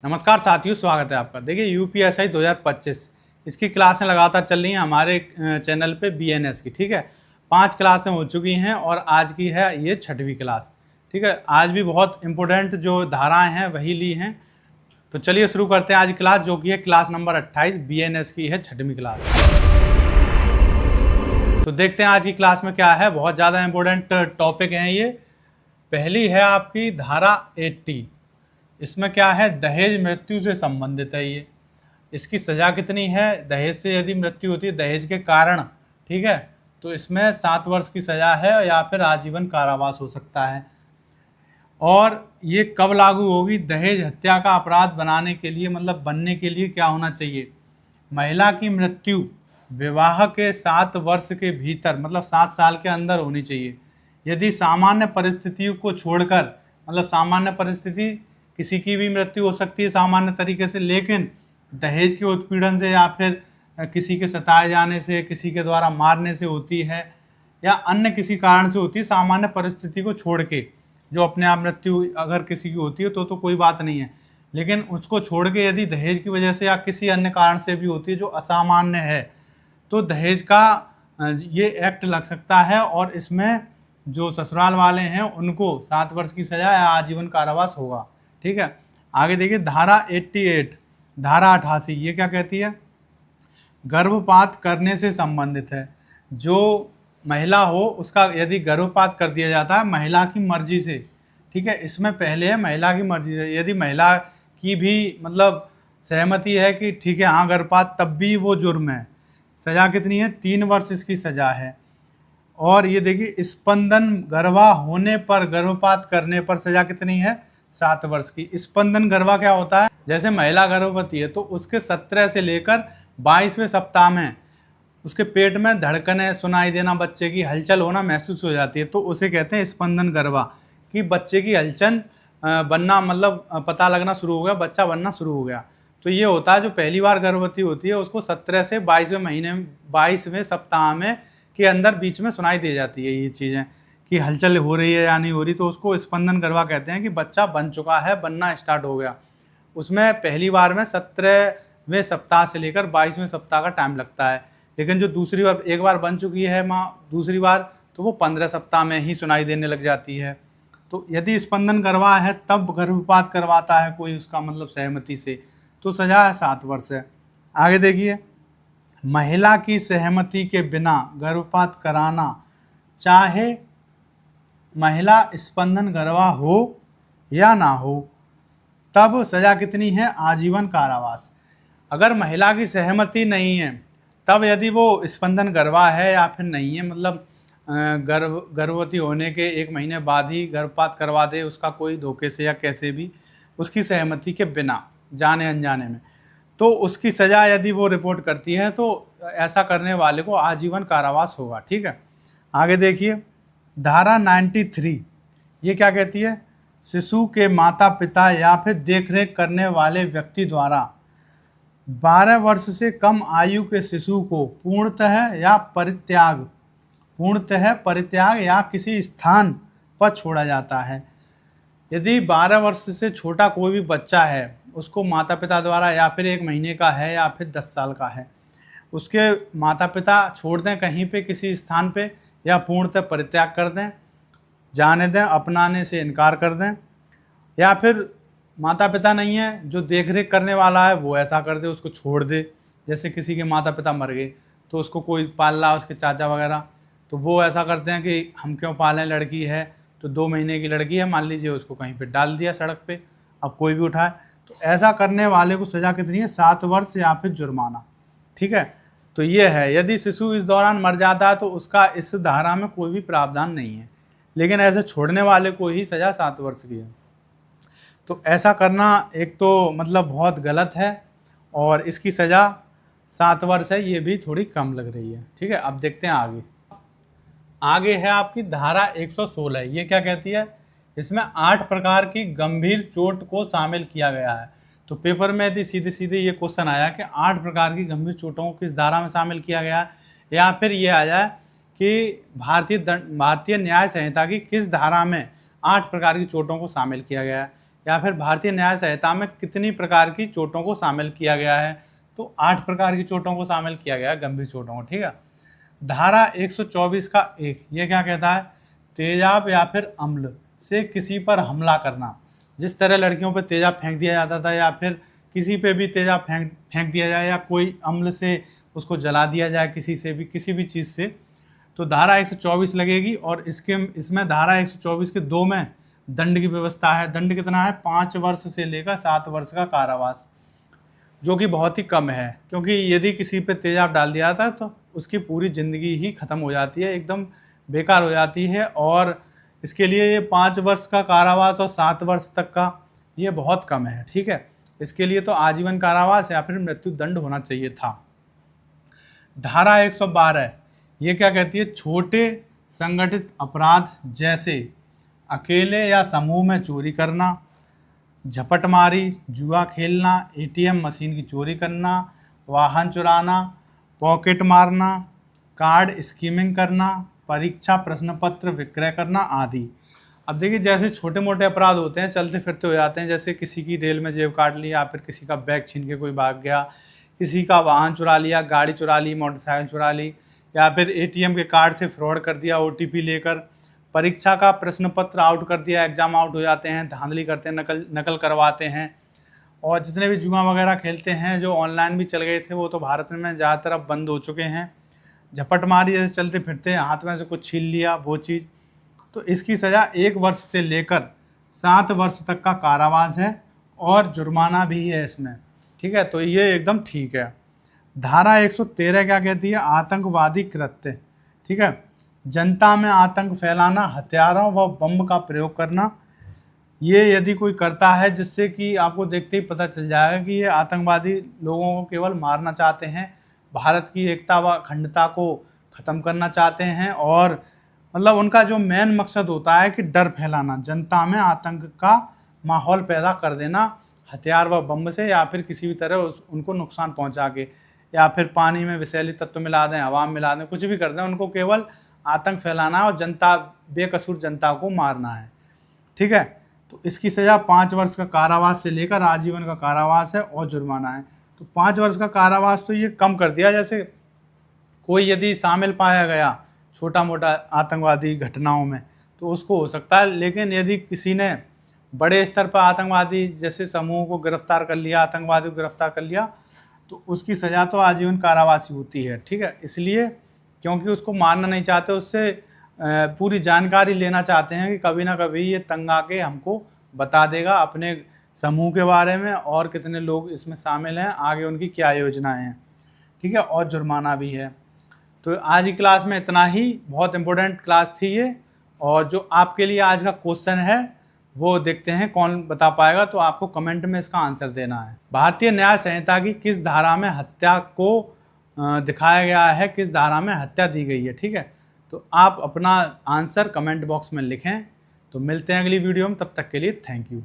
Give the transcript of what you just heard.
नमस्कार साथियों, स्वागत है आपका। देखिए यूपीएसआई 2025 इसकी क्लासें लगातार चल रही हैं हमारे चैनल पे बीएनएस की। ठीक है, 5 क्लासें हो चुकी हैं और आज की है ये 6वीं क्लास। ठीक है, आज भी बहुत इंपॉर्टेंट जो धाराएं हैं वही ली हैं। तो चलिए शुरू करते हैं आज क्लास, जो कि है क्लास नंबर 28 बीएनएस की है 6वीं क्लास। तो देखते हैं आज की क्लास में क्या है। बहुत ज़्यादा इंपॉर्टेंट टॉपिक हैं ये। पहली है आपकी धारा 80। इसमें क्या है, दहेज मृत्यु से संबंधित है ये। इसकी सज़ा कितनी है, दहेज से यदि मृत्यु होती है दहेज के कारण, ठीक है, तो इसमें 7 वर्ष की सज़ा है या फिर आजीवन कारावास हो सकता है। और ये कब लागू होगी, दहेज हत्या का अपराध बनाने के लिए, मतलब बनने के लिए क्या होना चाहिए, महिला की मृत्यु विवाह के 7 वर्ष के भीतर, मतलब 7 साल के अंदर होनी चाहिए। यदि सामान्य परिस्थितियों को छोड़कर, मतलब सामान्य परिस्थिति किसी की भी मृत्यु हो सकती है सामान्य तरीके से, लेकिन दहेज के उत्पीड़न से या फिर किसी के सताए जाने से, किसी के द्वारा मारने से होती है या अन्य किसी कारण से होती है, सामान्य परिस्थिति को छोड़ के जो अपने आप मृत्यु अगर किसी की होती है तो कोई बात नहीं है। लेकिन उसको छोड़ के यदि दहेज की वजह से या किसी अन्य कारण से भी होती है जो असामान्य है, तो दहेज का ये एक्ट लग सकता है और इसमें जो ससुराल वाले हैं उनको 7 वर्ष की सज़ा या आजीवन कारावास होगा। ठीक है, आगे देखिए धारा 88, धारा 88 ये क्या कहती है, गर्भपात करने से संबंधित है। जो महिला हो उसका यदि गर्भपात कर दिया जाता है महिला की मर्जी से, ठीक है, इसमें पहले है महिला की मर्जी से, यदि महिला की भी मतलब सहमति है कि ठीक है हाँ गर्भपात, तब भी वो जुर्म है। सज़ा कितनी है, 3 वर्ष इसकी सज़ा है। और ये देखिए स्पंदन गर्भा होने पर, गर्भपात करने पर सज़ा कितनी है, 7 वर्ष की। स्पंदन गर्भा क्या होता है, जैसे महिला गर्भवती है तो उसके 17 से लेकर 22वें सप्ताह में उसके पेट में धड़कनें सुनाई देना, बच्चे की हलचल होना महसूस हो जाती है, तो उसे कहते हैं स्पंदन गर्भा, कि बच्चे की हलचल बनना, मतलब पता लगना शुरू हो गया, बच्चा बनना शुरू हो गया। तो ये होता है जो पहली बार गर्भवती होती है उसको 17 से 22वें महीने, 22वें सप्ताह में के अंदर बीच में सुनाई दे जाती है ये चीज़ें कि हलचल हो रही है या नहीं हो रही, तो उसको स्पंदन गर्भा कहते हैं कि बच्चा बन चुका है, बनना स्टार्ट हो गया। उसमें पहली बार में 17वें सप्ताह से लेकर 22वें सप्ताह का टाइम लगता है, लेकिन जो दूसरी बार, एक बार बन चुकी है माँ दूसरी बार, तो वो 15 सप्ताह में ही सुनाई देने लग जाती है। तो यदि स्पंदन करवा है तब गर्भपात करवाता है कोई उसका मतलब सहमति से, तो सजा है 7 वर्ष है। आगे देखिए, महिला की सहमति के बिना गर्भपात कराना, चाहे महिला स्पंदन गर्भा हो या ना हो, तब सज़ा कितनी है, आजीवन कारावास। अगर महिला की सहमति नहीं है तब यदि वो स्पंदन गर्भा है या फिर नहीं है, मतलब गर्भवती होने के 1 महीने बाद ही गर्भपात करवा दे उसका कोई धोखे से या कैसे भी, उसकी सहमति के बिना जाने अनजाने में, तो उसकी सज़ा यदि वो रिपोर्ट करती है तो ऐसा करने वाले को आजीवन कारावास होगा। ठीक है, आगे देखिए धारा 93 ये क्या कहती है, शिशु के माता पिता या फिर देखरेख करने वाले व्यक्ति द्वारा 12 वर्ष से कम आयु के शिशु को पूर्णतः परित्याग या किसी स्थान पर छोड़ा जाता है। यदि 12 वर्ष से छोटा कोई भी बच्चा है उसको माता पिता द्वारा, या फिर 1 महीने का है या फिर 10 साल का है, उसके माता पिता छोड़ दें कहीं पे किसी स्थान पे, या पूर्णतः परित्याग कर दें, जाने दें, अपनाने से इनकार कर दें, या फिर माता पिता नहीं है जो देख रेख करने वाला है वो ऐसा कर दे, उसको छोड़ दे। जैसे किसी के माता पिता मर गए तो उसको कोई पाल रहा, उसके चाचा वगैरह, तो वो ऐसा करते हैं कि हम क्यों पालें, लड़की है तो 2 महीने की लड़की है मान लीजिए, उसको कहीं पे डाल दिया सड़क पे, अब कोई भी उठाए, तो ऐसा करने वाले को सज़ा कितनी है, 7 वर्ष या फिर जुर्माना। ठीक है, तो ये है। यदि शिशु इस दौरान मर जाता है तो उसका इस धारा में कोई भी प्रावधान नहीं है, लेकिन ऐसे छोड़ने वाले को ही सज़ा 7 वर्ष की है। तो ऐसा करना एक तो मतलब बहुत गलत है, और इसकी सज़ा 7 वर्ष है, ये भी थोड़ी कम लग रही है। ठीक है, अब देखते हैं आगे है आपकी धारा 116। ये क्या कहती है, इसमें 8 प्रकार की गंभीर चोट को शामिल किया गया है। तो पेपर में यदि सीधे सीधे ये क्वेश्चन आया कि 8 प्रकार की गंभीर चोटों को किस धारा में शामिल किया गया है, या फिर ये आ जाए कि भारतीय न्याय संहिता की किस धारा में 8 प्रकार की चोटों को शामिल किया गया है, या फिर भारतीय न्याय संहिता में कितनी प्रकार की चोटों को शामिल किया गया है? तो 8 प्रकार की चोटों को शामिल किया गया है, गंभीर चोटों को। ठीक है। धारा 124 का 1 ये क्या कहता है? तेजाब या फिर अम्ल से किसी पर हमला करना। जिस तरह लड़कियों पर तेजाब फेंक दिया जाता था या फिर किसी पे भी तेजाब फेंक दिया जाए या कोई अम्ल से उसको जला दिया जाए, किसी भी चीज़ से, तो धारा 124 लगेगी। और इसमें धारा 124 के 2 में दंड की व्यवस्था है। दंड कितना है? 5 वर्ष से लेकर 7 वर्ष का कारावास, जो कि बहुत ही कम है, क्योंकि यदि किसी पे तेजाब डाल दिया जाता है तो उसकी पूरी ज़िंदगी ही ख़त्म हो जाती है, एकदम बेकार हो जाती है। और इसके लिए ये 5 वर्ष का कारावास और 7 वर्ष तक का ये बहुत कम है। ठीक है। इसके लिए तो आजीवन कारावास या फिर मृत्यु दंड होना चाहिए था। धारा 112 ये क्या कहती है? छोटे संगठित अपराध जैसे अकेले या समूह में चोरी करना, झपटमारी, जुआ खेलना, एटीएम मशीन की चोरी करना, वाहन चुराना, पॉकेट मारना, कार्ड स्कीमिंग करना, परीक्षा प्रश्न पत्र विक्रय करना आदि। अब देखिए, जैसे छोटे मोटे अपराध होते हैं, चलते फिरते हो जाते हैं, जैसे किसी की रेल में जेब काट ली या फिर किसी का बैग छीन के कोई भाग गया, किसी का वाहन चुरा लिया, गाड़ी चुरा ली, मोटरसाइकिल चुरा ली, या फिर एटीएम के कार्ड से फ्रॉड कर दिया ओटीपी लेकर, परीक्षा का प्रश्न पत्र आउट कर दिया, एग्जाम आउट हो जाते हैं, धांधली करते हैं, नकल करवाते हैं। और जितने भी जुआ वगैरह खेलते हैं जो ऑनलाइन भी चल गए थे, वो तो भारत में ज़्यादातर अब बंद हो चुके हैं। झपटमारी जैसे चलते फिरते हाथ में से कुछ छीन लिया वो चीज़, तो इसकी सज़ा 1 वर्ष से लेकर 7 वर्ष तक का कारावास है और जुर्माना भी है इसमें। ठीक है, तो ये एकदम ठीक है। धारा 113 क्या कहती है? आतंकवादी कृत्य। ठीक है, जनता में आतंक फैलाना, हथियारों व बम का प्रयोग करना। ये यदि कोई करता है जिससे कि आपको देखते ही पता चल जाएगा कि ये आतंकवादी लोगों को केवल मारना चाहते हैं, भारत की एकता व अखंडता को ख़त्म करना चाहते हैं, और मतलब उनका जो मेन मकसद होता है कि डर फैलाना, जनता में आतंक का माहौल पैदा कर देना हथियार व बम से, या फिर किसी भी तरह उनको नुकसान पहुंचा के, या फिर पानी में विषैली तत्व मिला दें, हवा में मिला दें, कुछ भी कर दें, उनको केवल आतंक फैलाना है और जनता, बेकसूर जनता को मारना है। ठीक है, तो इसकी सज़ा 5 वर्ष का कारावास से लेकर आजीवन का कारावास है और जुर्माना है। तो 5 वर्ष का कारावास तो ये कम कर दिया, जैसे कोई यदि शामिल पाया गया छोटा मोटा आतंकवादी घटनाओं में तो उसको हो सकता है, लेकिन यदि किसी ने बड़े स्तर पर आतंकवादी जैसे समूह को गिरफ्तार कर लिया, आतंकवादी को गिरफ्तार कर लिया, तो उसकी सज़ा तो आजीवन कारावास ही होती है। ठीक है, इसलिए क्योंकि उसको मारना नहीं चाहते, उससे पूरी जानकारी लेना चाहते हैं कि कभी ना कभी ये तंग आके हमको बता देगा अपने समूह के बारे में और कितने लोग इसमें शामिल हैं, आगे उनकी क्या योजनाएं हैं। ठीक है, और जुर्माना भी है। तो आज की क्लास में इतना ही, बहुत इंपॉर्टेंट क्लास थी ये। और जो आपके लिए आज का क्वेश्चन है वो देखते हैं कौन बता पाएगा, तो आपको कमेंट में इसका आंसर देना है। भारतीय न्याय संहिता की किस धारा में हत्या को दिखाया गया है, किस धारा में हत्या दी गई है? ठीक है, तो आप अपना आंसर कमेंट बॉक्स में लिखें। तो मिलते हैं अगली वीडियो में, तब तक के लिए थैंक यू।